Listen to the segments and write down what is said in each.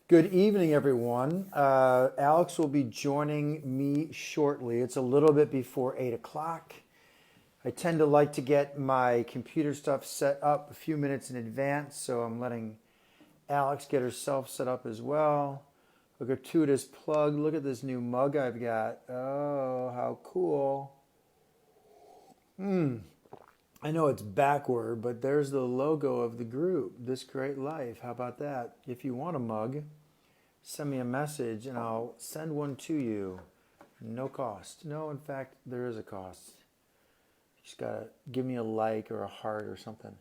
Good evening, everyone. Alex will be joining me shortly. It's a little bit before 8 o'clock. I tend to like to get my computer stuff set up a few minutes in advance, so I'm letting Alex get herself set up as well. A gratuitous plug. Look at this new mug I've got. Oh, how cool. I know it's backward, but there's the logo of the group, This Great Life. How about that? If you want a mug, send me a message and I'll send one to you. No cost. No, in fact, there is a cost. You just gotta give me a like or a heart or something.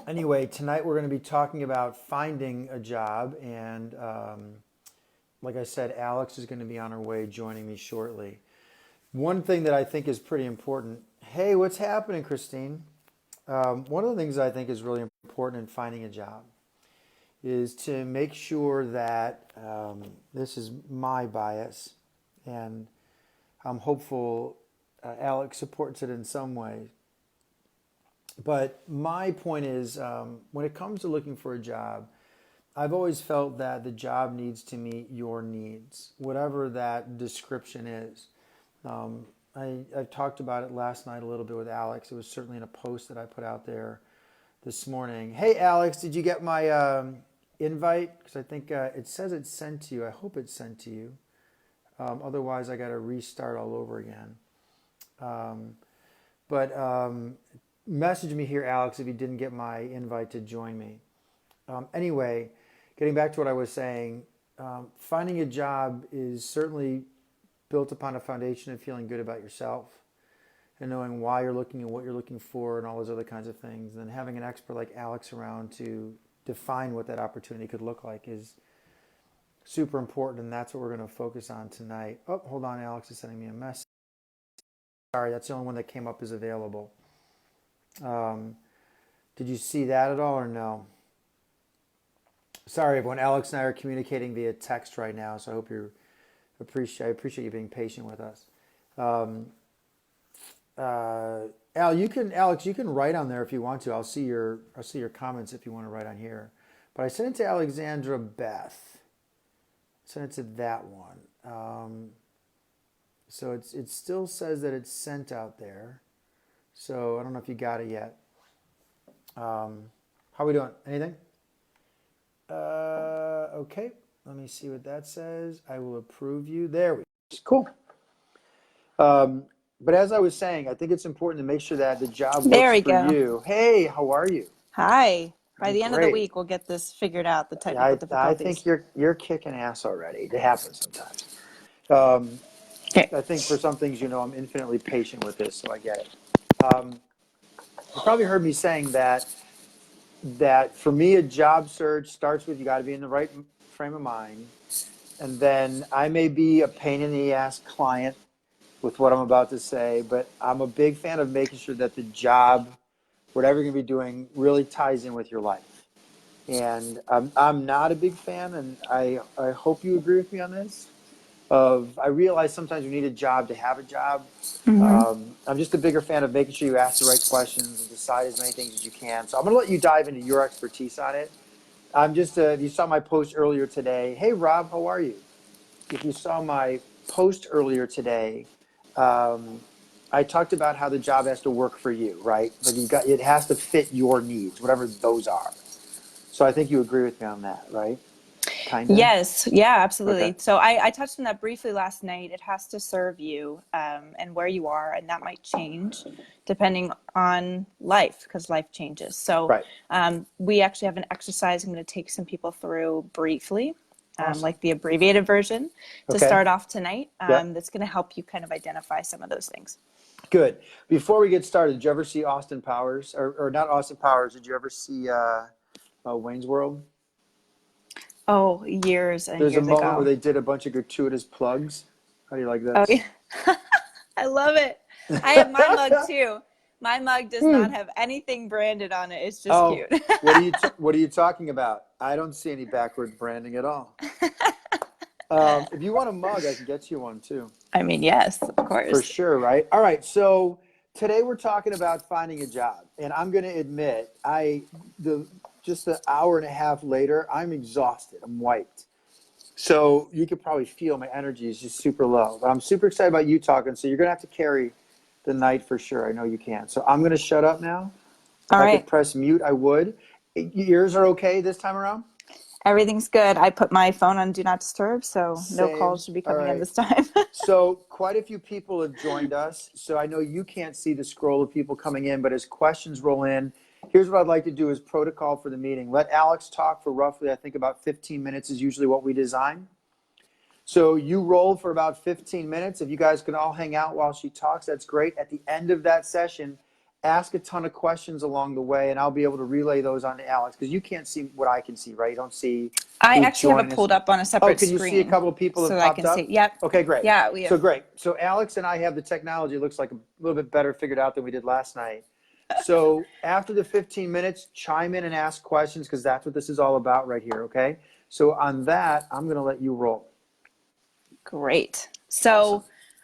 Anyway, tonight we're going to be talking about finding a job, and like I said, Alex is going to be on her way joining me shortly. One thing that I think is pretty important. Hey, what's happening, Christine? One of the things I think is really important in finding a job is to make sure that this is my bias, and I'm hopeful Alex supports it in some way. But my point is, when it comes to looking for a job, I've always felt that the job needs to meet your needs, whatever that description is. I talked about it last night a little bit with Alex. It was certainly in a post that I put out there this morning. Hey, Alex, did you get my invite? Because I think it says it's sent to you. I hope it's sent to you. Otherwise, I got to restart all over again. But message me here, Alex, if you didn't get my invite to join me. Anyway, getting back to what I was saying, finding a job is certainly built upon a foundation of feeling good about yourself and knowing why you're looking and what you're looking for and all those other kinds of things. And then having an expert like Alex around to define what that opportunity could look like is super important, and that's what we're going to focus on tonight. Oh, hold on, Alex is sending me a message. Sorry, that's the only one that came up is available. Did you see that at all or no? Sorry, everyone. Alex and I are communicating via text right now, so I hope you I appreciate you being patient with us. Alex, you can write on there if you want to. I'll see your comments if you want to write on here. But I sent it to Alexandra Beth. Sent it to that one. So it still says that it's sent out there. So I don't know if you got it yet. How are we doing? Anything? Okay. Let me see what that says. I will approve you. There we go. Cool. But as I was saying, I think it's important to make sure that the job There works we for go. you. Hey, how are you? Hi. By I'm the end of the great. week, we'll get this figured out, the Yeah, technical I think difficulties. you're kicking ass already. It happens sometimes. Um, Okay. I think for some things, I'm infinitely patient with this, so I get it. You probably heard me saying that for me, a job search starts with you got to be in the right frame of mind. And then I may be a pain in the ass client with what I'm about to say, but I'm a big fan of making sure that the job, whatever you're going to be doing, really ties in with your life. And I'm not a big fan, and I hope you agree with me on this, I realize sometimes you need a job to have a job. Mm-hmm. I'm just a bigger fan of making sure you ask the right questions and decide as many things as you can. So I'm going to let you dive into your expertise on it. I'm just, if you saw my post earlier today, hey, Rob, how are you? If you saw my post earlier today, I talked about how the job has to work for you, right? Like it has to fit your needs, whatever those are. So I think you agree with me on that, right? Kinda. Yes. Yeah, Okay. absolutely. So I touched on that briefly last night. It has to serve you and where you are, and that might change depending on life because life changes. So Right. we actually have an exercise I'm going to take some people through briefly, Awesome. like the abbreviated version to Okay. start off tonight. Yep. That's going to help you kind of identify some of those things. Good. Before we get started, did you ever see Austin Powers, or not Austin Powers? Did you ever see Wayne's World? Oh, years and There's a years moment where ago. they did a bunch of gratuitous plugs. How do you like Oh, this? yeah. I love it. I have my mug too. My mug does not have anything branded on it. It's just Oh, cute. what are you talking about? I don't see any backwards branding at all. If you want a mug, I can get you one too. I mean, yes, of For course. sure, right? All right. So today we're talking about finding a job, and I'm going to admit, the just an hour and a half later, I'm exhausted. I'm wiped. So you could probably feel my energy is just super low. But I'm super excited about you talking. So you're going to have to carry the night for sure. I know you can. So I'm going to shut up now. If All I could right. press mute, I would. Yours are okay this time around? Everything's good. I put my phone on Do Not Disturb, so no Same. calls should be All coming in right. this time. So quite a few people have joined us. So I know you can't see the scroll of people coming in, but as questions roll in, here's what I'd like to do as protocol for the meeting. Let Alex talk for roughly, I think about 15 minutes is usually what we design. So you roll for about 15 minutes. If you guys can all hang out while she talks, that's great. At the end of that session, ask a ton of questions along the way, and I'll be able to relay those on to Alex because you can't see what I can see, right? You don't see I who's actually have it joining us. pulled up on a Oh, separate can you see a screen couple of people so have that I popped can see. up? Yep. Okay, great. Yeah, we So have. great. So Alex and I have the technology. It looks like a little bit better figured out than we did last night. So after the 15 minutes, chime in and ask questions because that's what this is all about right here, okay? So on that, I'm going to let you roll. Great. Awesome.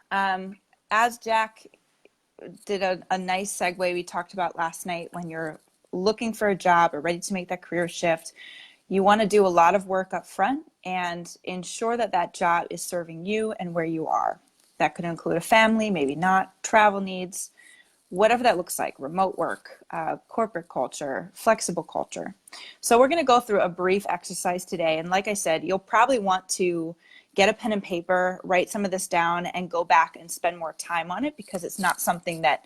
So, as Jack did a nice segue we talked about last night, when you're looking for a job or ready to make that career shift, you want to do a lot of work up front and ensure that that job is serving you and where you are. That could include a family, maybe not, travel needs, whatever that looks like, remote work, corporate culture, flexible culture. So we're going to go through a brief exercise today. And like I said, you'll probably want to get a pen and paper, write some of this down, and go back and spend more time on it because it's not something that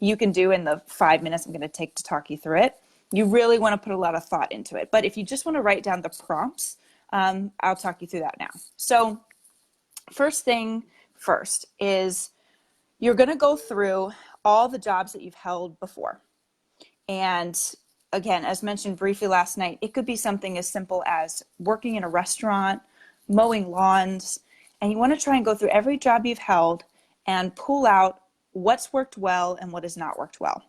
you can do in the 5 minutes I'm going to take to talk you through it. You really want to put a lot of thought into it. But if you just want to write down the prompts, I'll talk you through that now. So first thing first is you're going to go through all the jobs that you've held before. And again, as mentioned briefly last night, it could be something as simple as working in a restaurant, mowing lawns, and you want to try and go through every job you've held and pull out what's worked well and what has not worked well.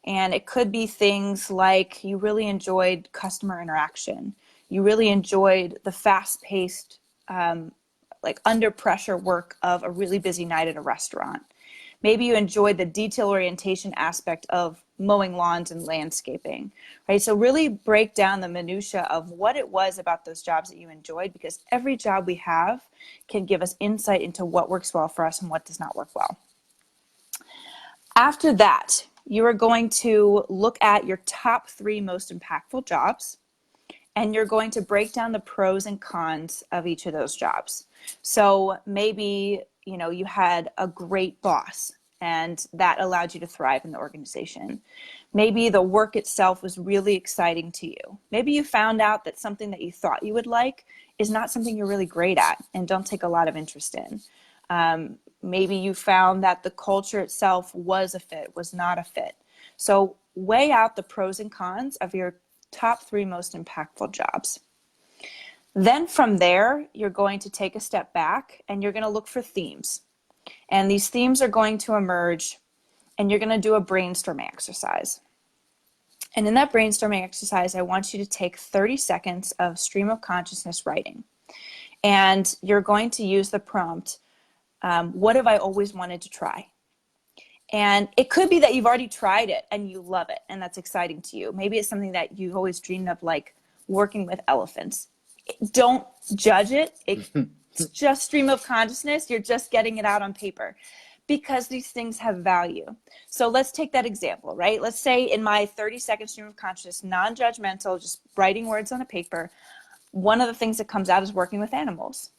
And it could be things like you really enjoyed customer interaction. You really enjoyed the fast-paced, like under pressure work of a really busy night at a restaurant. Maybe you enjoyed the detail orientation aspect of mowing lawns and landscaping, right? So really break down the minutia of what it was about those jobs that you enjoyed, because every job we have can give us insight into what works well for us and what does not work well. After that, you are going to look at your top 3 most impactful jobs, and you're going to break down the pros and cons of each of those jobs. So maybe, you had a great boss and that allowed you to thrive in the organization. Maybe the work itself was really exciting to you. Maybe you found out that something that you thought you would like is not something you're really great at and don't take a lot of interest in. Maybe you found that the culture itself was a fit, was not a fit. So weigh out the pros and cons of your top 3 most impactful jobs. Then from there, you're going to take a step back and you're going to look for themes. And these themes are going to emerge, and you're going to do a brainstorming exercise. And in that brainstorming exercise, I want you to take 30 seconds of stream of consciousness writing. And you're going to use the prompt, what have I always wanted to try? And it could be that you've already tried it and you love it and that's exciting to you. Maybe it's something that you've always dreamed of, like working with elephants. Don't judge it. It's just stream of consciousness. You're just getting it out on paper because these things have value. So let's take that example, right? Let's say in my 30-second stream of consciousness, non-judgmental, just writing words on a paper, one of the things that comes out is working with animals.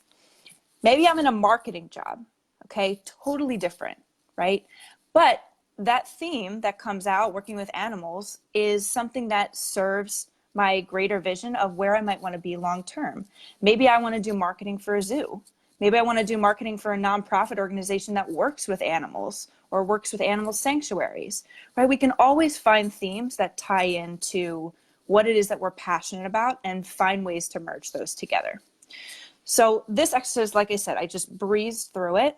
Maybe I'm in a marketing job, okay? Totally different, right? But that theme that comes out, working with animals, is something that serves my greater vision of where I might want to be long term. Maybe I want to do marketing for a zoo. Maybe I want to do marketing for a nonprofit organization that works with animals or works with animal sanctuaries, right? We can always find themes that tie into what it is that we're passionate about and find ways to merge those together. So this exercise, like I said, I just breezed through it.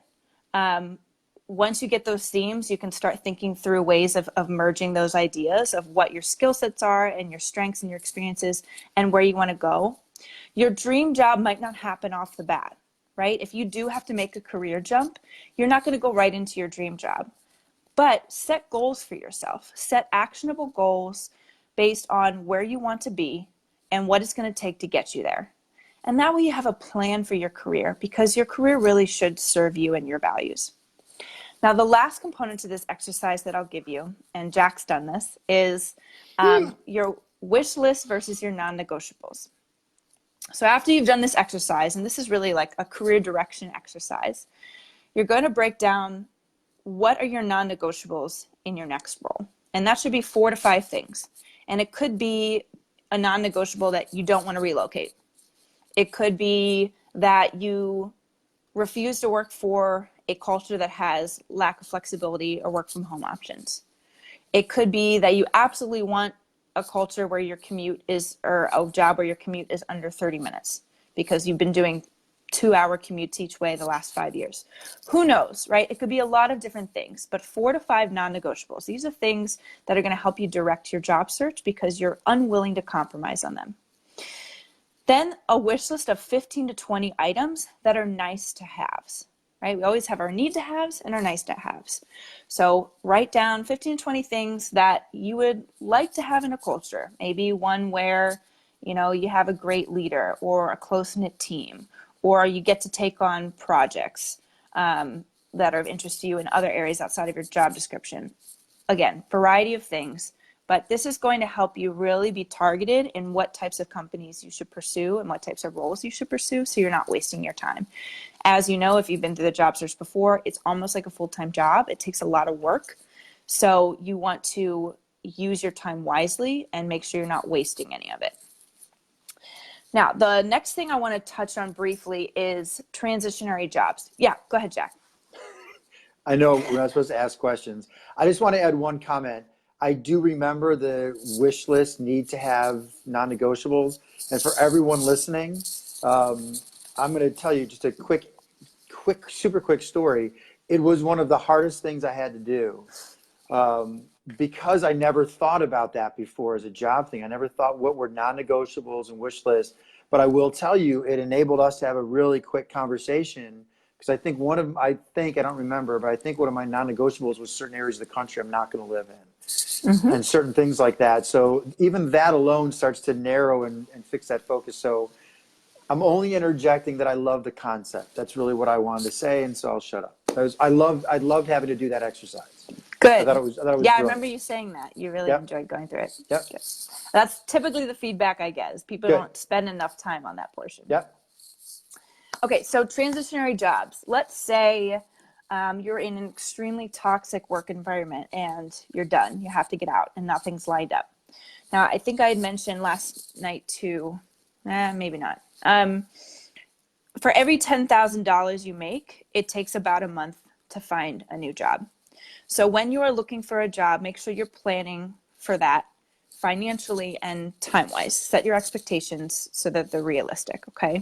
Once you get those themes, you can start thinking through ways of merging those ideas of what your skill sets are and your strengths and your experiences and where you want to go. Your dream job might not happen off the bat, right? If you do have to make a career jump, you're not going to go right into your dream job. But set goals for yourself. Set actionable goals. based on where you want to be and what it's going to take to get you there. And that way you have a plan for your career, because your career really should serve you and your values. Now, the last component to this exercise that I'll give you, and Jack's done this, is your wish list versus your non-negotiables. So after you've done this exercise, and this is really like a career direction exercise, you're going to break down what are your non-negotiables in your next role. And that should be 4 to 5 things. And it could be a non-negotiable that you don't want to relocate. It could be that you refuse to work for a culture that has lack of flexibility or work from home options. It could be that you absolutely want a culture where your commute is, or a job where your commute is under 30 minutes because you've been doing 2-hour commutes each way the last 5 years. Who knows, right? It could be a lot of different things, but 4 to 5 non-negotiables. These are things that are going to help you direct your job search because you're unwilling to compromise on them. Then a wish list of 15 to 20 items that are nice to haves, right? We always have our need to haves and our nice to haves. So write down 15 to 20 things that you would like to have in a culture. Maybe one where, you have a great leader or a close-knit team, or you get to take on projects that are of interest to you in other areas outside of your job description. Again, variety of things. But this is going to help you really be targeted in what types of companies you should pursue and what types of roles you should pursue, so you're not wasting your time. As you know, if you've been through the job search before, it's almost like a full-time job. It takes a lot of work. So you want to use your time wisely and make sure you're not wasting any of it. Now, the next thing I want to touch on briefly is transitionary jobs. Yeah, go ahead, Jack. I know we're not supposed to ask questions. I just want to add one comment. I do remember the wish list need to have non-negotiables. And for everyone listening, I'm going to tell you just a super quick story. It was one of the hardest things I had to do because I never thought about that before as a job thing. I never thought what were non-negotiables and wish lists. But I will tell you, it enabled us to have a really quick conversation. Because I think I don't remember, but I think one of my non-negotiables was certain areas of the country I'm not going to live in. And certain things like that. So even that alone starts to narrow and fix that focus. So I'm only interjecting that I love the concept. That's really what I wanted to say, and so I'll shut up. I loved having to do that exercise. Good. I thought it was Yeah, brilliant. I remember you saying that. You really enjoyed going through it. Yep. Good. That's typically the feedback I get, is people don't spend enough time on that portion. Yep. Okay, so transitionary jobs. Let's say you're in an extremely toxic work environment and you're done. You have to get out and nothing's lined up. Now, I think I had mentioned last night too, maybe not. For every $10,000 you make, it takes about a month to find a new job. So when you are looking for a job, make sure you're planning for that financially and time-wise. Set your expectations so that they're realistic, okay?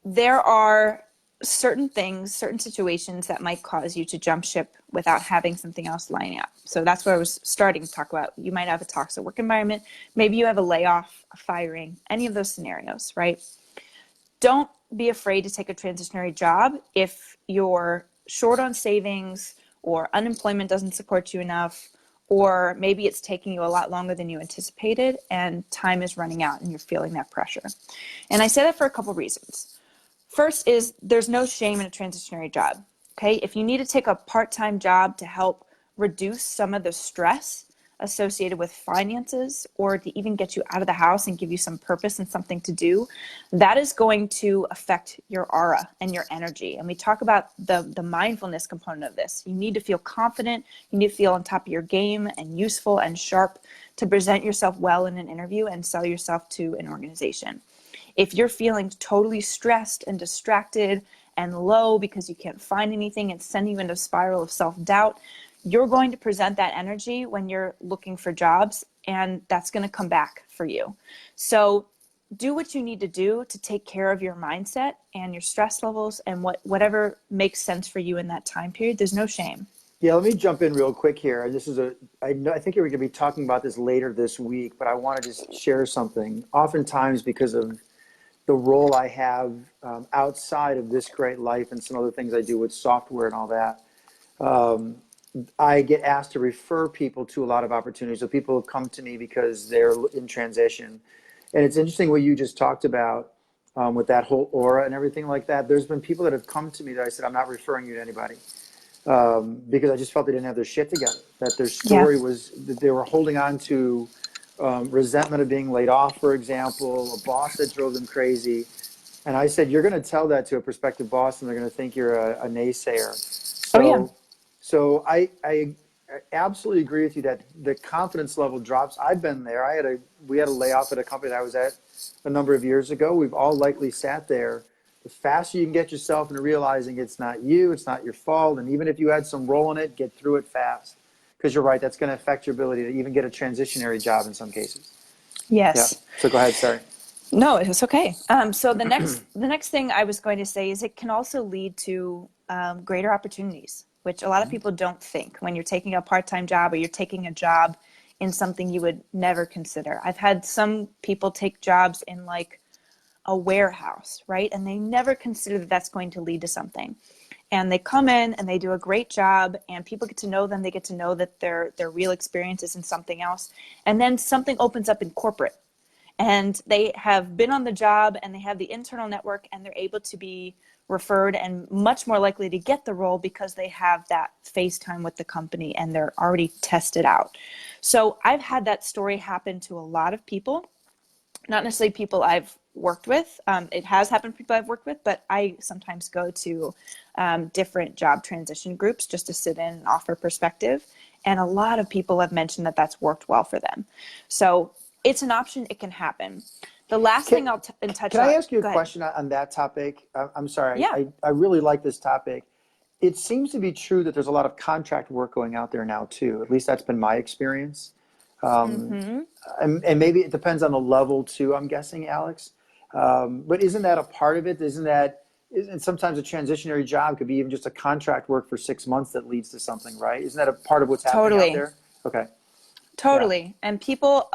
There are certain situations that might cause you to jump ship without having something else lining up. So that's what I was starting to talk about. You might have a toxic work environment. Maybe you have a layoff, a firing, any of those scenarios, right? Don't be afraid to take a transitionary job if you're short on savings or unemployment doesn't support you enough, or maybe it's taking you a lot longer than you anticipated and time is running out and you're feeling that pressure. And I say that for a couple reasons. First is there's no shame in a transitionary job, okay? If you need to take a part-time job to help reduce some of the stress associated with finances, or to even get you out of the house and give you some purpose and something to do, that is going to affect your aura and your energy. And we talk about the mindfulness component of this. You need to feel confident, you need to feel on top of your game and useful and sharp to present yourself well in an interview and sell yourself to an organization. If you're feeling totally stressed and distracted and low because you can't find anything and sending you into a spiral of self-doubt, you're going to present that energy when you're looking for jobs, and that's going to come back for you. So do what you need to do to take care of your mindset and your stress levels and whatever makes sense for you in that time period. There's no shame. Yeah, let me jump in real quick here. I think we're going to be talking about this later this week, but I want to just share something. Oftentimes, because of the role I have outside of this great life and some other things I do with software and all that, I get asked to refer people to a lot of opportunities. So people come to me because they're in transition. And it's interesting what you just talked about with that whole aura and everything like that. There's been people that have come to me that I said, I'm not referring you to anybody because I just felt they didn't have their shit together, that their Yeah. story was that they were holding on to resentment of being laid off, for example, a boss that drove them crazy. And I said, you're going to tell that to a prospective boss and they're going to think you're a naysayer. Oh, yeah. So I absolutely agree with you that the confidence level drops. I've been there. We had a layoff at a company that I was at a number of years ago. We've all likely sat there. The faster you can get yourself into realizing it's not you, it's not your fault, and even if you had some role in it, get through it fast. Because you're right, that's going to affect your ability to even get a transitionary job in some cases. Yeah. Yes. So go ahead. Sorry. No, it's okay. So the next thing I was going to say is it can also lead to greater opportunities, which a lot of people don't think when you're taking a part-time job or you're taking a job in something you would never consider. I've had some people take jobs in like a warehouse, right? And they never consider that that's going to lead to something. And they come in and they do a great job and people get to know them. They get to know that their real experience is in something else. And then something opens up in corporate and they have been on the job and they have the internal network and they're able to be referred and much more likely to get the role because they have that face time with the company and they're already tested out. So I've had that story happen to a lot of people, not necessarily people I've worked with. It has happened to people I've worked with, but I sometimes go to different job transition groups just to sit in and offer perspective. And a lot of people have mentioned that that's worked well for them. So it's an option. It can happen. The last Can, thing I'll touch can I on. ask you a Go ahead. question on that topic? I'm sorry. Yeah. I really like this topic. It seems to be true that there's a lot of contract work going out there now too. At least that's been my experience. Mm-hmm. And maybe it depends on the level too, I'm guessing, Alex. But isn't that a part of it? Isn't sometimes a transitionary job could be even just a contract work for 6 months that leads to something, right? Isn't that a part of what's happening out Totally. there? Okay. Yeah. Totally. And people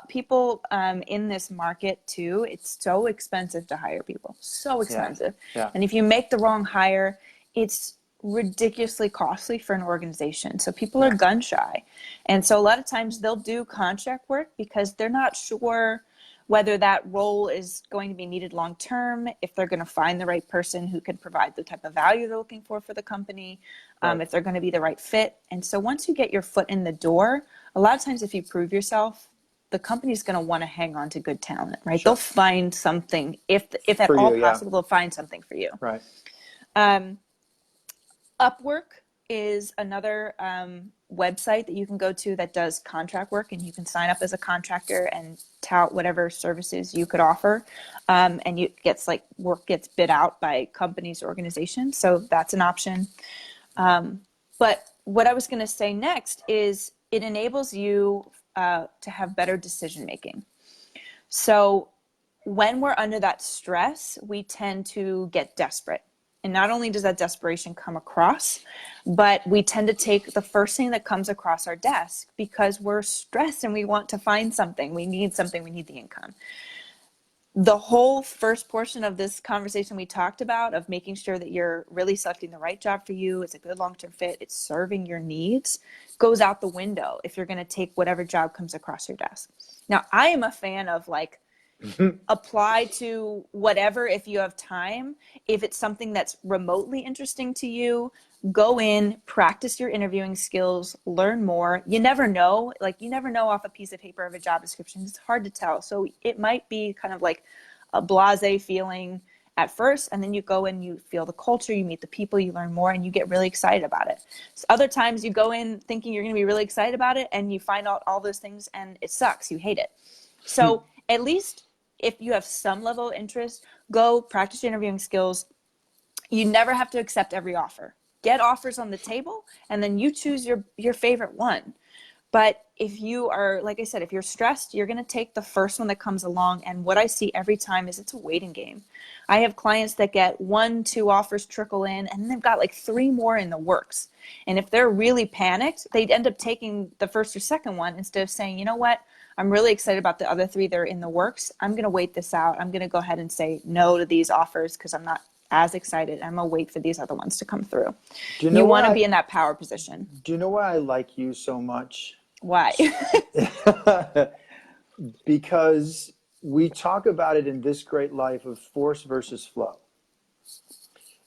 in this market too, it's so expensive to hire people. So Yeah. expensive. Yeah. And if you make the wrong hire, it's ridiculously costly for an organization. So people are Yeah. gun shy. And so a lot of times they'll do contract work because they're not sure whether that role is going to be needed long term, if they're going to find the right person who can provide the type of value they're looking for the company, Right. if they're going to be the right fit. And so once you get your foot in the door, a lot of times if you prove yourself, the company's going to want to hang on to good talent, right? They'll Sure. find something, if at For all you. Yeah. possible, they'll find something for you. Right. Um, Upwork is another website that you can go to that does contract work, and you can sign up as a contractor and tout whatever services you could offer, and you gets like work gets bid out by companies or organizations. So that's an option. But what I was going to say next is it enables you to have better decision making. So when we're under that stress, we tend to get desperate. And not only does that desperation come across, but we tend to take the first thing that comes across our desk because we're stressed and we want to find something. We need something, we need the income. The whole first portion of this conversation we talked about of making sure that you're really selecting the right job for you, it's a good long-term fit, it's serving your needs, goes out the window if you're going to take whatever job comes across your desk. Now, I am a fan of like apply to whatever if you have time. If it's something that's remotely interesting to you, go in, practice your interviewing skills, learn more. You never know. Like, you never know off a piece of paper of a job description. It's hard to tell. So it might be kind of like a blasé feeling at first, and then you go in, you feel the culture, you meet the people, you learn more, and you get really excited about it. So other times you go in thinking you're going to be really excited about it, and you find out all those things, and it sucks. You hate it. So at least if you have some level of interest, go practice your interviewing skills. You never have to accept every offer. Get offers on the table, and then you choose your favorite one. But if you are, like I said, if you're stressed, you're going to take the first one that comes along. And what I see every time is it's a waiting game. I have clients that get 1, 2 offers trickle in, and they've got like 3 more in the works. And if they're really panicked, they'd end up taking the first or second one instead of saying, you know what, I'm really excited about the other 3 that are in the works. I'm going to wait this out. I'm going to go ahead and say no to these offers because I'm not as excited. I'm gonna wait for these other ones to come through. Do you know You want to why? be in that power position. Do you know why I like you so much? Why? Because we talk about it in this great life of force versus flow.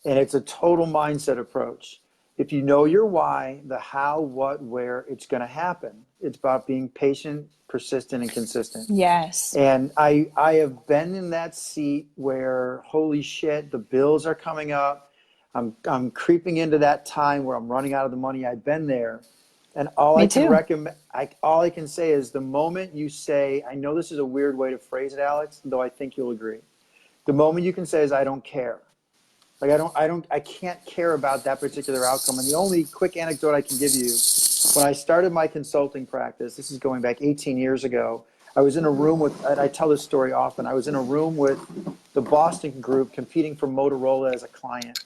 And it's a total mindset approach. If you know your why, the how, what, where, it's going to happen. It's about being patient, persistent, and consistent. Yes. And I have been in that seat where, holy shit, the bills are coming up. I'm creeping into that time where I'm running out of the money. I've been there. And all Me I can too. recommend, all I can say is the moment you say, I know this is a weird way to phrase it, Alex, though I think you'll agree. The moment you can say is, I don't care. Like I can't care about that particular outcome. And the only quick anecdote I can give you, when I started my consulting practice, this is going back 18 years ago, I was in a room with, and I tell this story often, I was in a room with the Boston group competing for Motorola as a client.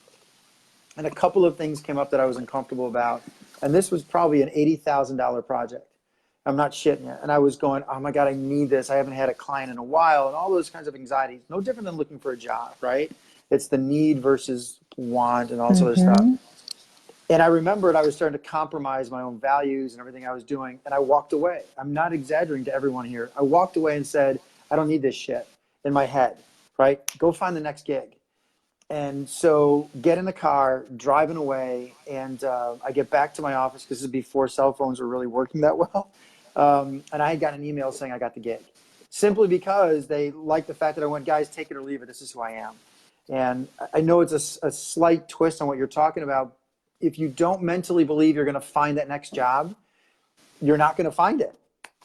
And a couple of things came up that I was uncomfortable about. And this was probably an $80,000 project. I'm not shitting you. And I was going, oh my God, I need this. I haven't had a client in a while, and all those kinds of anxieties. No different than looking for a job, right? It's the need versus want and all this other stuff. And I remembered I was starting to compromise my own values and everything I was doing. And I walked away. I'm not exaggerating to everyone here. I walked away and said, I don't need this shit in my head, right? Go find the next gig. And so get in the car, driving away, and I get back to my office because this is before cell phones were really working that well. And I had got an email saying I got the gig, simply because they liked the fact that I went, guys, take it or leave it. This is who I am. And I know it's a slight twist on what you're talking about. If you don't mentally believe you're going to find that next job, you're not going to find it.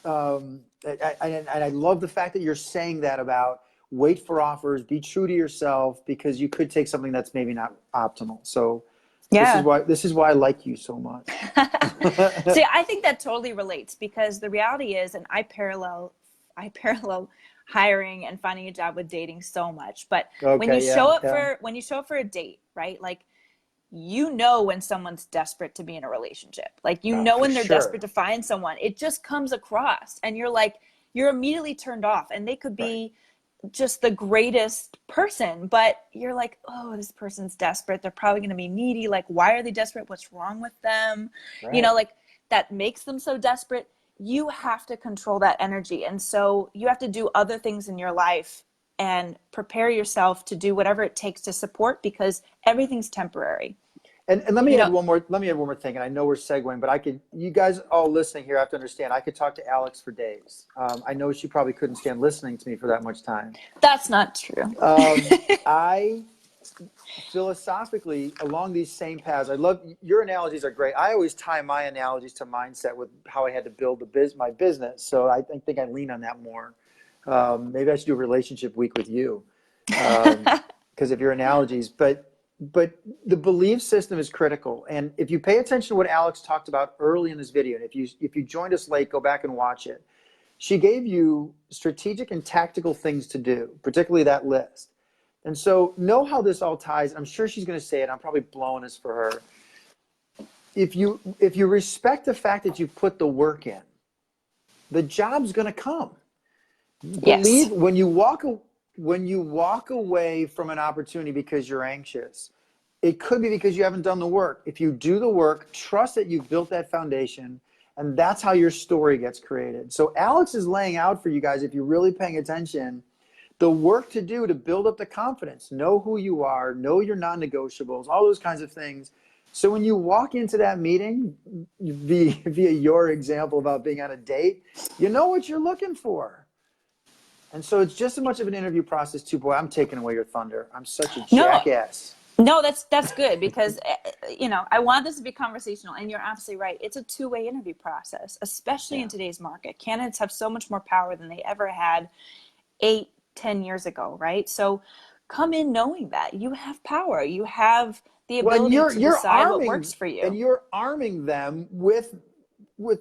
And I love the fact that you're saying that about wait for offers, be true to yourself, because you could take something that's maybe not optimal. So Yeah. this is why I like you so much. See, I think that totally relates, because the reality is, and I parallel hiring and finding a job with dating so much. But when you Okay, show up yeah. for a date, right? Like, you know when someone's desperate to be in a relationship. Like, you Oh, know for when they're desperate sure. to find someone. It just comes across, and you're like, you're immediately turned off, and they could Right. be just the greatest person, but you're like, oh, this person's desperate. They're probably going to be needy. Like, why are they desperate? What's wrong with them? Right. Like, that makes them so desperate. You have to control that energy. And so you have to do other things in your life and prepare yourself to do whatever it takes to support, because everything's temporary. And let You me add know, one more. Let me add one more thing. And I know we're segueing, but I could. You guys all listening here have to understand. I could talk to Alex for days. I know she probably couldn't stand listening to me for that much time. that's not true. I philosophically along these same paths. I love your analogies are great. I always tie my analogies to mindset with how I had to build my business. So I think I lean on that more. Maybe I should do a relationship week with you because of your analogies. But the belief system is critical. And if you pay attention to what Alex talked about early in this video, and if you joined us late, go back and watch it. She gave you strategic and tactical things to do, particularly that list. And so know how this all ties. I'm sure she's going to say it. I'm probably blowing this for her. If you respect the fact that you put the work in, the job's going to come. Yes. Believe when you walk away from an opportunity because you're anxious, it could be because you haven't done the work. If you do the work, trust that you've built that foundation, and that's how your story gets created. So Alex is laying out for you guys, if you're really paying attention, the work to do to build up the confidence, know who you are, know your non-negotiables, all those kinds of things. So when you walk into that meeting, via your example about being on a date, you know what you're looking for. And so it's just as much of an interview process too. Boy, I'm taking away your thunder. I'm such a No, jackass. no, that's good, because I want this to be conversational, and you're absolutely right. It's a two-way interview process, especially Yeah. in today's market. Candidates have so much more power than they ever had 8, 10 years ago, right? So come in knowing that you have power. You have the Well, and ability to decide what works for you. you're arming them with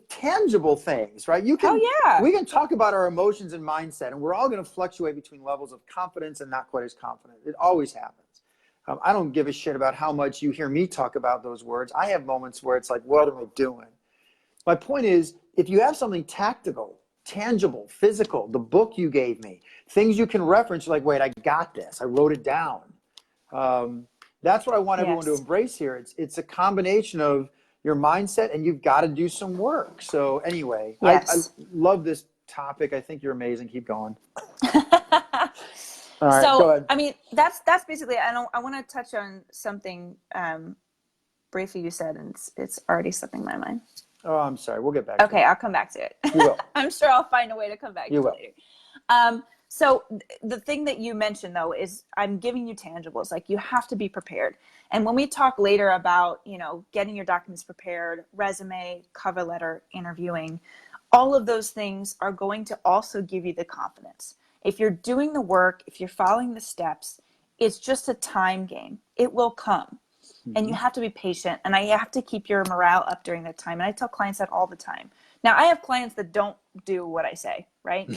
tangible things, right? Oh yeah. We can talk about our emotions and mindset, and we're all going to fluctuate between levels of confidence and not quite as confident. It always happens. I don't give a shit about how much you hear me talk about those words. I have moments where it's like, what am I doing? My point is, if you have something tactical, tangible, physical, the book you gave me, things you can reference, like, wait, I got this. I wrote it down. That's what I want everyone to Yes. embrace here. It's a combination of your mindset, and you've got to do some work. So anyway, I Yes. love this topic. I think you're amazing. Keep going. All right, go So, ahead. I mean, that's basically. I want to touch on something briefly you said, and it's already slipping my mind. Oh, I'm sorry. We'll get back to Okay, it. I'll come back to it. You will. I'm sure I'll find a way to come back You to it will. later. The thing that you mentioned though is I'm giving you tangibles. Like you have to be prepared. And when we talk later about, getting your documents prepared, resume, cover letter, interviewing, all of those things are going to also give you the confidence. If you're doing the work, if you're following the steps, it's just a time game. It will come. And you Hmm. have to be patient, and I have to keep your morale up during that time. And I tell clients that all the time. Now I have clients that don't do what I say, right?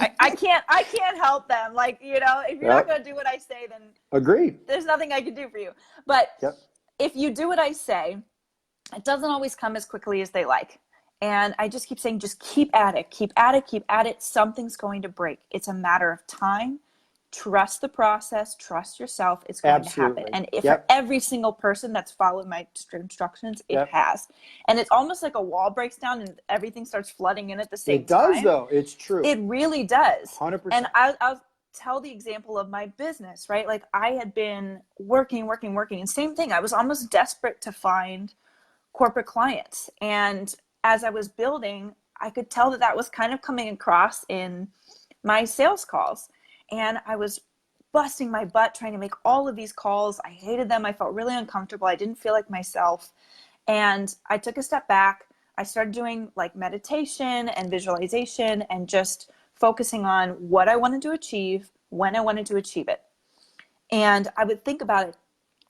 I can't help them. Like, if you're not Yep. going to do what I say, then Agree. there's nothing I can do for you. But Yep. if you do what I say, it doesn't always come as quickly as they like. And I just keep saying, just keep at it, keep at it, keep at it. Something's going to break. It's a matter of time. Trust the process, trust yourself. It's going to happen. Absolutely. And if for Yep. every single person that's followed my instructions, it Yep. has. And it's almost like a wall breaks down and everything starts flooding in at the same It does, time. though. It's true. It really does. And 100%. I'll tell the example of my business, right? Like I had been working, and same thing. I was almost desperate to find corporate clients. And as I was building, I could tell that was kind of coming across in my sales calls. And I was busting my butt trying to make all of these calls. I hated them. I felt really uncomfortable. I didn't feel like myself. And I took a step back. I started doing like meditation and visualization and just focusing on what I wanted to achieve, when I wanted to achieve it. And I would think about it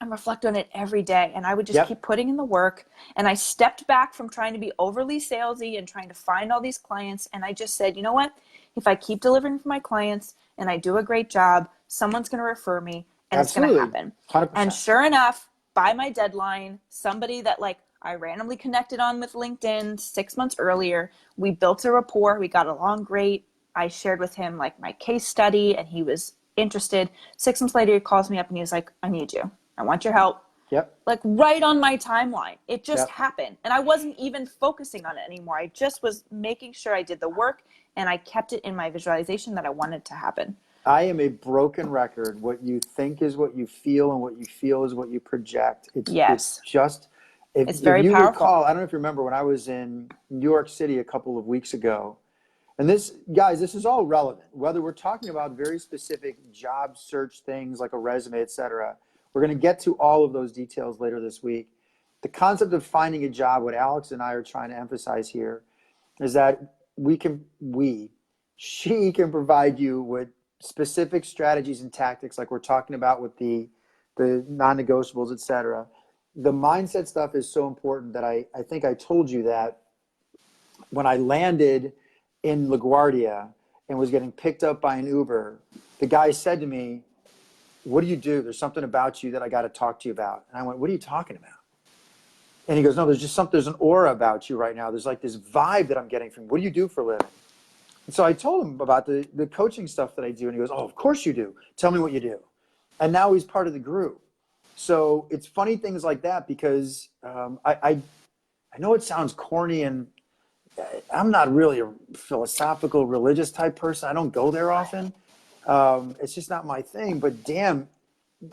and reflect on it every day. And I would just keep Yep. putting in the work. And I stepped back from trying to be overly salesy and trying to find all these clients. And I just said, you know what? If I keep delivering for my clients and I do a great job, someone's going to refer me and it's going to Absolutely. happen. And 100%. sure enough, by my deadline, somebody that like I randomly connected on with LinkedIn 6 months earlier, we built a rapport. We got along great. I shared with him like my case study and he was interested. 6 months later, he calls me up and he was like, I need you. I want your help. Yep. Like right on my timeline. It just Yep. happened. And I wasn't even focusing on it anymore. I just was making sure I did the work and I kept it in my visualization that I wanted to happen. I am a broken record. What you think is what you feel, and what you feel is what you project. It's Yes. just It's if very you powerful. recall, I don't know if you remember when I was in New York City a couple of weeks ago. And this, guys, this is all relevant. Whether we're talking about very specific job search things like a resume, et cetera, we're going to get to all of those details later this week. The concept of finding a job, what Alex and I are trying to emphasize here, is that she can provide you with specific strategies and tactics, like we're talking about with the non-negotiables, et cetera. The mindset stuff is so important that I think I told you that when I landed in LaGuardia and was getting picked up by an Uber, the guy said to me, what do you do? There's something about you that I got to talk to you about. And I went, what are you talking about? And he goes, no, there's an aura about you right now. There's like this vibe that I'm getting from you. What do you do for a living? And so I told him about the coaching stuff that I do. And he goes, oh, of course you do. Tell me what you do. And now he's part of the group. So it's funny things like that because I know it sounds corny and I'm not really a philosophical, religious type person. I don't go there often. It's just not my thing. But damn,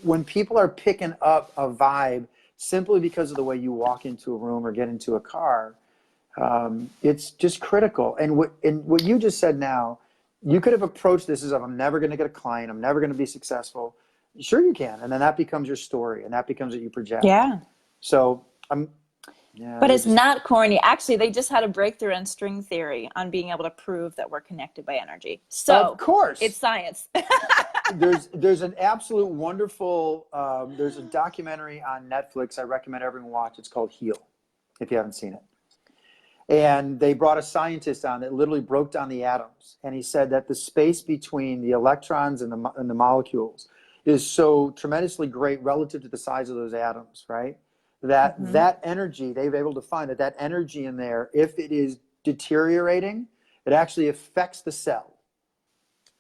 when people are picking up a vibe simply because of the way you walk into a room or get into a car, it's just critical. And what you just said now, you could have approached this as I'm never going to get a client. I'm never going to be successful. Sure, you can. And then that becomes your story and that becomes what you project. Yeah. So yeah, But you're it's just, not corny. Actually, they just had a breakthrough in string theory on being able to prove that we're connected by energy. of So it's course. science. There's an absolute wonderful there's a documentary on Netflix I recommend everyone watch. It's called Heal, if you haven't seen it. And they brought a scientist on that literally broke down the atoms, and he said that the space between the electrons and the molecules is so tremendously great relative to the size of those atoms, right? That Hmm. that energy they've been able to find that energy in there, if it is deteriorating, it actually affects the cell.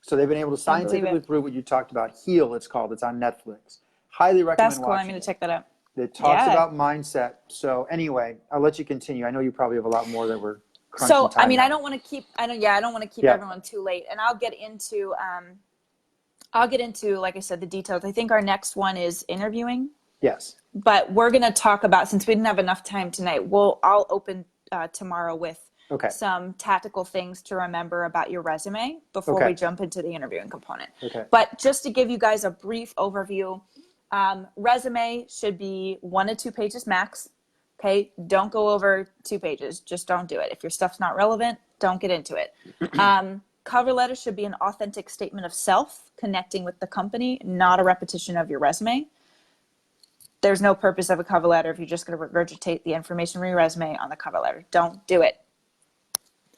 So they've been able to I believe scientifically it. prove what you talked about. Heal, it's called. It's on Netflix. Highly That's recommend cool. I'm watching going to it. check that out. It talks Yeah. about mindset. So anyway, I'll let you continue. I know you probably have a lot more that we're crunching So, I time mean, I now. don't want to keep, I don't want to keep Yeah. everyone too late. And I'll get into, like I said, the details. I think our next one is interviewing, Yes. but we're going to talk about, since we didn't have enough time tonight, I'll open tomorrow with Okay. some tactical things to remember about your resume before we Okay. jump into the interviewing component. Okay. But just to give you guys a brief overview, resume should be 1 to 2 pages max. Okay, don't go over 2 pages. Just don't do it. If your stuff's not relevant, don't get into it. Cover letter should be an authentic statement of self, connecting with the company, not a repetition of your resume. There's no purpose of a cover letter if you're just going to regurgitate the information from your resume on the cover letter. Don't do it.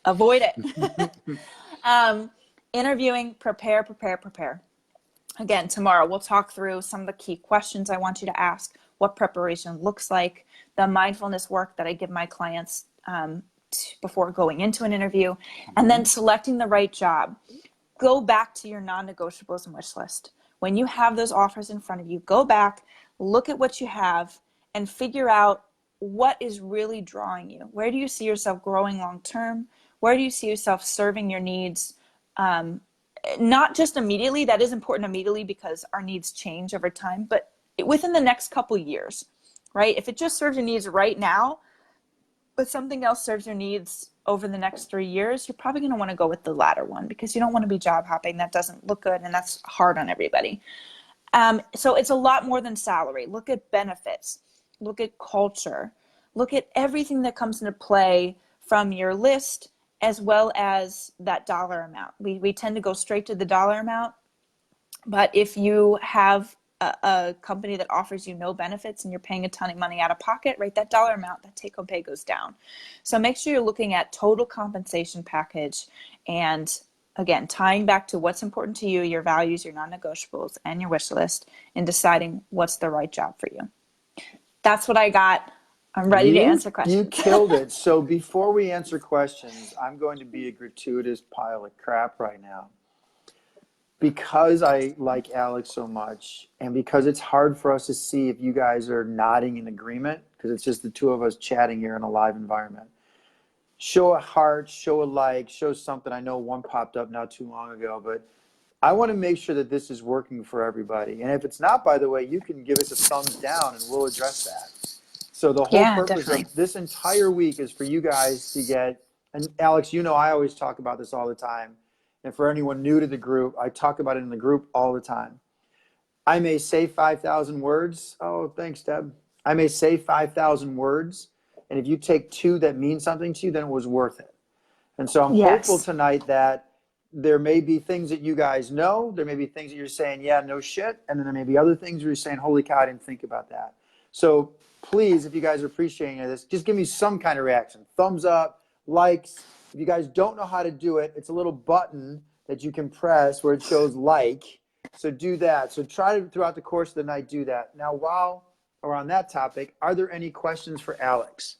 Avoid it. Interviewing, prepare, prepare, prepare. Again, tomorrow we'll talk through some of the key questions I want you to ask, what preparation looks like, the mindfulness work that I give my clients before going into an interview, and then selecting the right job. Go back to your non-negotiables and wish list. When you have those offers in front of you, go back, look at what you have, and figure out what is really drawing you. Where do you see yourself growing long term? Where do you see yourself serving your needs? Not just immediately, that is important immediately because our needs change over time, but within the next couple years, right? If it just serves your needs right now, but something else serves your needs over the next 3 years, you're probably going to want to go with the latter one because you don't want to be job hopping. That doesn't look good, and that's hard on everybody. So it's a lot more than salary. Look at benefits, look at culture, look at everything that comes into play from your list as well as that dollar amount. We tend to go straight to the dollar amount, but if you have a company that offers you no benefits and you're paying a ton of money out of pocket, right, that dollar amount, that take home pay goes down. So make sure you're looking at total compensation package and, again, tying back to what's important to you, your values, your non-negotiables, and your wish list, and deciding what's the right job for you. That's what I got. I'm ready to answer You questions. killed it. So before we answer questions, I'm going to be a gratuitous pile of crap right now. Because I like Alex so much, and because it's hard for us to see if you guys are nodding in agreement, because it's just the two of us chatting here in a live environment. Show a heart, show a like, show something. I know one popped up not too long ago, but I want to make sure that this is working for everybody. And if it's not, by the way, you can give us a thumbs down and we'll address that. So the whole Yeah, purpose definitely. of this entire week is for you guys to get, and Alex, you know I always talk about this all the time. And for anyone new to the group, I talk about it in the group all the time. I may say 5,000 words. Oh, thanks, Deb. I may say 5,000 words. And if you take 2 that mean something to you, then it was worth it. And so I'm hopeful Yes. tonight that there may be things that you guys know. There may be things that you're saying, yeah, no shit. And then there may be other things where you're saying, holy cow, I didn't think about that. So please, if you guys are appreciating this, just give me some kind of reaction. Thumbs up, likes. If you guys don't know how to do it, it's a little button that you can press where it shows like. So do that. So try to, throughout the course of the night, do that. Now, while we're on that topic, are there any questions for Alex?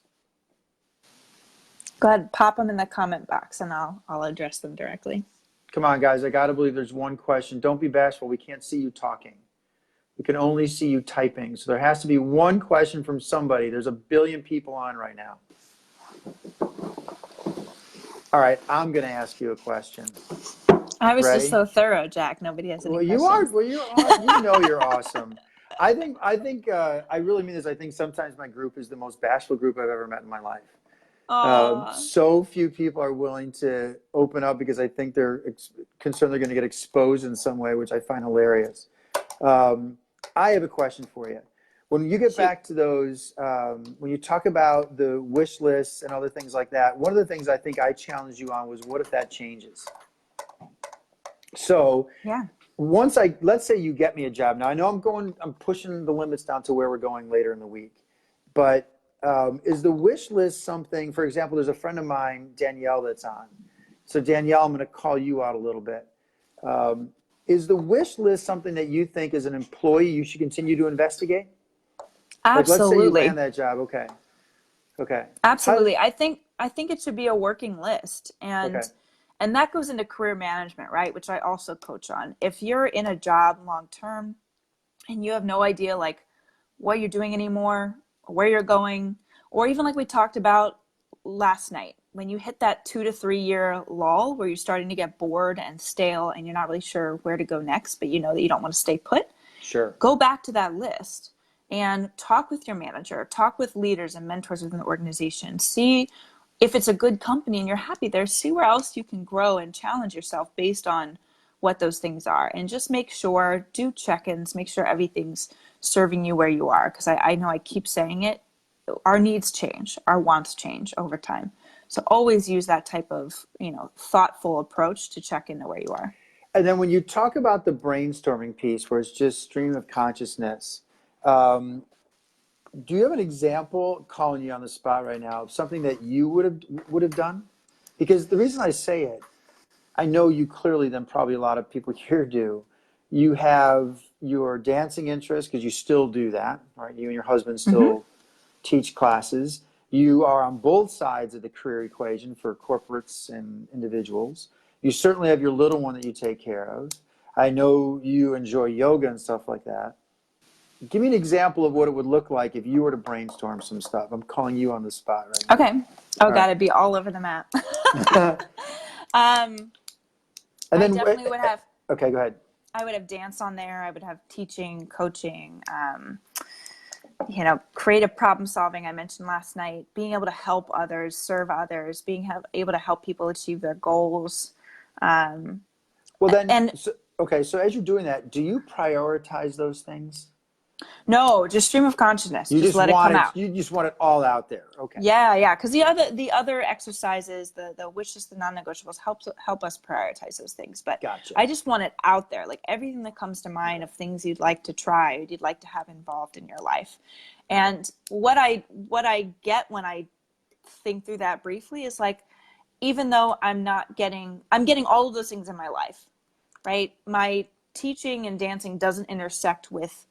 Go ahead, pop them in the comment box and I'll address them directly. Come on, guys. I got to believe there's one question. Don't be bashful. We can't see you talking. We can only see you typing. So there has to be one question from somebody. There's a billion people on right now. All right, I'm going to ask you a question. I was just Ready? so thorough, Jack. Nobody has any Well, you are. questions. Well, you know you're awesome. I really mean this. I think sometimes my group is the most bashful group I've ever met in my life. Aw. So few people are willing to open up because I think they're concerned they're going to get exposed in some way, which I find hilarious. I have a question for you. When you get back to those, when you talk about the wish lists and other things like that, one of the things I think I challenged you on was, what if that changes? So Yeah. let's say you get me a job. Now I know I'm pushing the limits down to where we're going later in the week, but is the wish list something, for example, there's a friend of mine, Danielle, that's on. So Danielle, I'm going to call you out a little bit. Is the wish list something that you think as an employee you should continue to investigate? Like, let's say you land Absolutely. that job. Okay. Okay. How, Absolutely. I think it should be a working list, okay. and that goes into career management, right? Which I also coach on. If you're in a job long term and you have no idea like what you're doing anymore, where you're going, or even like we talked about last night, when you hit that 2 to 3 year lull where you're starting to get bored and stale and you're not really sure where to go next, but you know that you don't want to stay put, Sure. go back to that list and talk with your manager, talk with leaders and mentors within the organization, see if it's a good company and you're happy there, see where else you can grow and challenge yourself based on what those things are. And just make sure, do check-ins, make sure everything's serving you where you are. Because I know I keep saying it, our needs change, our wants change over time. So always use that type of, thoughtful approach to check into where you are. And then when you talk about the brainstorming piece where it's just stream of consciousness, um, do you have an example, calling you on the spot right now, of something that you would have done? Because the reason I say it, I know you clearly than probably a lot of people here do. You have your dancing interest because you still do that, right? You and your husband Mm-hmm. still teach classes. You are on both sides of the career equation for corporates and individuals. You certainly have your little one that you take care of. I know you enjoy yoga and stuff like that. Give me an example of what it would look like if you were to brainstorm some stuff. I'm calling you on the spot right now. Okay. Oh, All right. God, it'd be all over the map. um, And I then, definitely would have. okay, go ahead. I would have dance on there. I would have teaching, coaching, creative problem solving. I mentioned last night, being able to help others, serve others, able to help people achieve their goals. Um, Well, then, and okay, so as you're doing that, do you prioritize those things? no, just stream of consciousness. You Just just let it want come it, out. you just want it all out there. Okay, Yeah, yeah. Because the other exercises, the wish list, the non-negotiables help us prioritize those things. But gotcha. I just want it out there, like everything that comes to mind of things you'd like to try, you'd like to have involved in your life. And what I get when I think through that briefly is like, even though I'm getting all of those things in my life, right? My teaching and dancing doesn't intersect with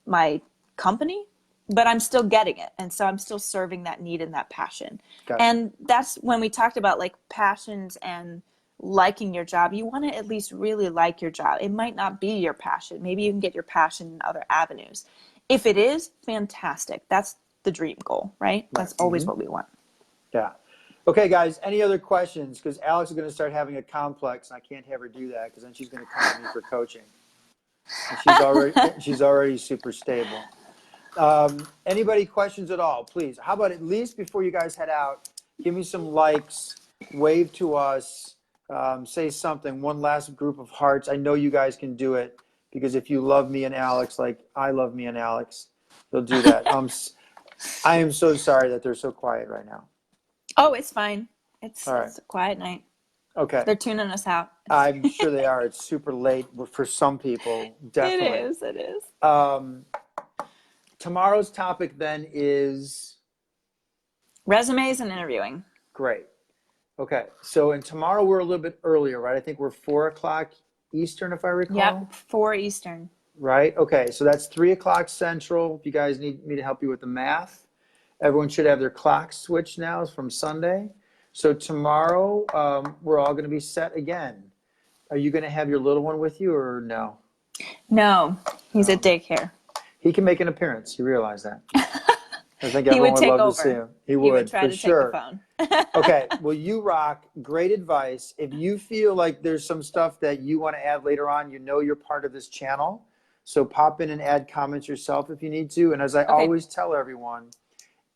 my company, but I'm still getting it. And so I'm still serving that need and that passion. Gotcha. And that's when we talked about like passions and liking your job. You want to at least really like your job. It might not be your passion. Maybe you can get your passion in other avenues. If it is, fantastic. That's the dream goal, right? Right. That's always what we want. Yeah. Okay, guys, any other questions? Because Alex is going to start having a complex, and I can't have her do that because then she's going to come to me for coaching. And she's already super stable. Anybody questions at all, please? How about at least before you guys head out, give me some likes, wave to us, say something, one last group of hearts. I know you guys can do it because if you love me and Alex like I love me and Alex, you'll do that. I am so sorry that they're so quiet right now. Oh, it's fine. It's All right. it's a quiet night. Okay. They're tuning us out. I'm sure they are. It's super late for some people, It definitely. is. It is. Um, Tomorrow's topic then is Resumes and interviewing. great. Okay, so and tomorrow we're a little bit earlier, right? I think we're 4 o'clock Eastern, if I recall. Yep. 4 Eastern. Right? Okay, so that's 3 o'clock Central. If you guys need me to help you with the math, everyone should have their clocks switched now from Sunday. So tomorrow we're all going to be set again. Are you going to have your little one with you or no? No, he's at daycare. He can make an appearance. You realize that? I think He everyone would would take love to see over. him. He He would would, try for to take the sure. phone. Okay, well, you rock. Great advice. If you feel like there's some stuff that you want to add later on, you know you're part of this channel. So pop in and add comments yourself if you need to. And as I Okay. always tell everyone,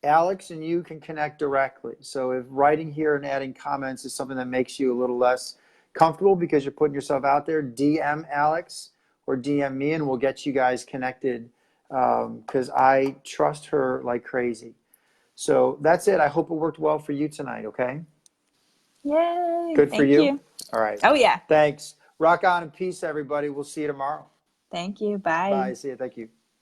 Alex and you can connect directly. So if writing here and adding comments is something that makes you a little less comfortable because you're putting yourself out there, DM Alex or DM me and we'll get you guys connected because I trust her like crazy. So that's it. I hope it worked well for you tonight, okay? Yay. Good for Thank you? you. All right. Oh, yeah. Thanks. Rock on and peace, everybody. We'll see you tomorrow. Thank you. Bye. Bye. See you. Thank you.